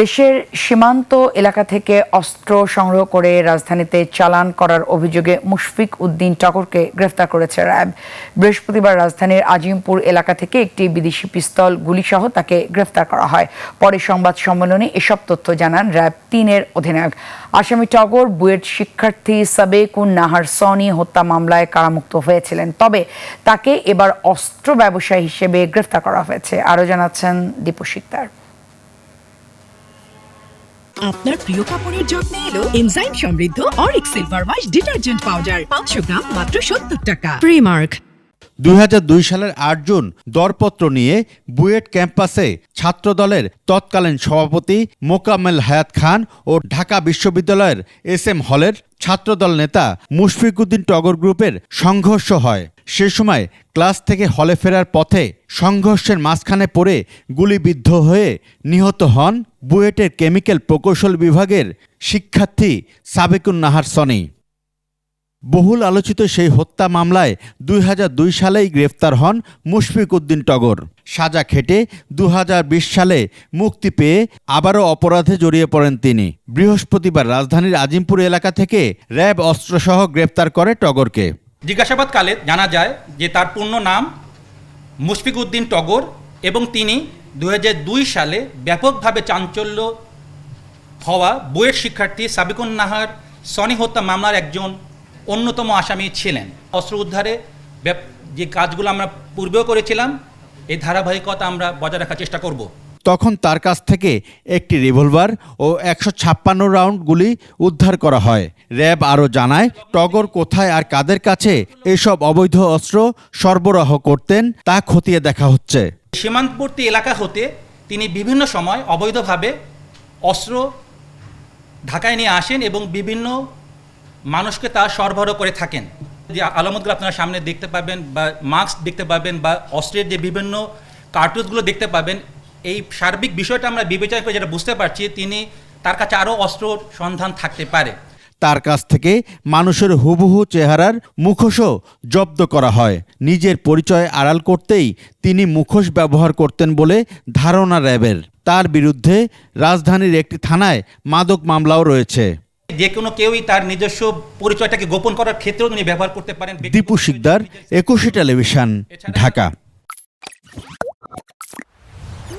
দেশের সীমান্ত এলাকা থেকে অস্ত্র সংগ্রহ করে রাজধানীতে চালান করার অভিযোগে মুশফিক উদ্দিন টগরকে গ্রেফতার করেছে র্যাব। বৃহস্পতিবার রাজধানীর আজিমপুর এলাকা থেকে একটি বিদেশি পিস্তল গুলিসহ তাকে গ্রেফতার করা হয়। পরে সংবাদ সম্মেলনে এসব তথ্য জানান র্যাব ৩-এর অধিনায়ক। আসামি টগর বুয়েট শিক্ষার্থী সাবেকুন নাহার সনি হত্যা মামলায় কারামুক্ত হয়েছিলেন, তবে তাকে এবার অস্ত্র ব্যবসায়ী হিসেবে গ্রেফতার করা হয়েছে। আরও জানাচ্ছেন দীপু শিকদার। আপনার প্রিয় কাপড়ের যত্নে এলো এনজাইম সমৃদ্ধ Arik silver wash detergent powder 500 গ্রাম মাত্র 70 টাকা। প্রিমার্ক। ২০০২ সালের ৮ জুন দরপত্র নিয়ে বুয়েট ক্যাম্পাসে ছাত্রদলের তৎকালীন সভাপতি মোকাম্মেল হায়াত খান ও ঢাকা বিশ্ববিদ্যালয়ের SM হলের ছাত্রদল নেতা মুশফিক উদ্দিন টগর গ্রুপের সংঘর্ষ হয়। সে সময় ক্লাস থেকে হলে ফেরার পথে সংঘর্ষের মাঝখানে পড়ে গুলিবিদ্ধ হয়ে নিহত হন বুয়েটের কেমিক্যাল প্রকৌশল বিভাগের শিক্ষার্থী সাবেকুন নাহার সনি। বহুল আলোচিত সেই হত্যা মামলায় ২০০২ সালেই গ্রেফতার হন মুশফিক উদ্দিন টগর। সাজা খেটে ২০২০ সালে মুক্তি পেয়ে আবারও অপরাধে জড়িয়ে পড়েন তিনি। বৃহস্পতিবার রাজধানীর আজিমপুর এলাকা থেকে র্যাব অস্ত্রসহ গ্রেফতার করে টগরকে। জিজ্ঞাসাবাদকালে জানা যায় যে তার পূর্ণ নাম মুশফিক উদ্দিন টগর এবং তিনি ২০০২ সালে ব্যাপকভাবে চাঞ্চল্য হওয়া বুয়েট শিক্ষার্থী সাবেকুন নাহার সনি হত্যা মামলার একজন অন্যতম আসামি ছিলেন। অস্ত্র উদ্ধারে যে কাজগুলো আমরা পূর্বেও করেছিলাম, এই ধারাবাহিকতা আমরা বজায় রাখার চেষ্টা করব। তখন তার কাছ থেকে একটি রিভলভার ও ১৫৬ রাউন্ড গুলি উদ্ধার করা হয়। র্যাব আরও জানায়, টগর কোথায় আর কাদের কাছে এসব অবৈধ অস্ত্র সরবরাহ করতেন তা খতিয়ে দেখা হচ্ছে। সীমান্তবর্তী এলাকা হতে তিনি বিভিন্ন সময় অবৈধভাবে অস্ত্র ঢাকায় নিয়ে আসেন এবং বিভিন্ন মানুষকে তা সরবরাহ করে থাকেন। যে আলামতগুলো আপনারা সামনে দেখতে পাবেন বা মাস্ক দেখতে পাবেন বা অস্ত্রের যে বিভিন্ন কার্টুজগুলো দেখতে পাবেন, এই সার্বিক বিষয়টা আমরা বিবেচনা করে যেটা বুঝতে পারছি তার কাছে আরও অস্ত্র সন্ধান থাকতে পারে। তার কাছ থেকে মানুষের হুবহু চেহারার মুখোশও জব্দ করা হয়। নিজের পরিচয় আড়াল করতেই তিনি মুখোশ ব্যবহার করতেন বলে ধারণা র্যাবের। তার বিরুদ্ধে রাজধানীর একটি থানায় মাদক মামলাও রয়েছে। যে কোনো কেউই তার নিজস্ব পরিচয়টাকে গোপন করার ক্ষেত্রেও তিনি ব্যবহার করতে পারেন। দীপু শিকদার, ২১ টেলিভিশন, ঢাকা।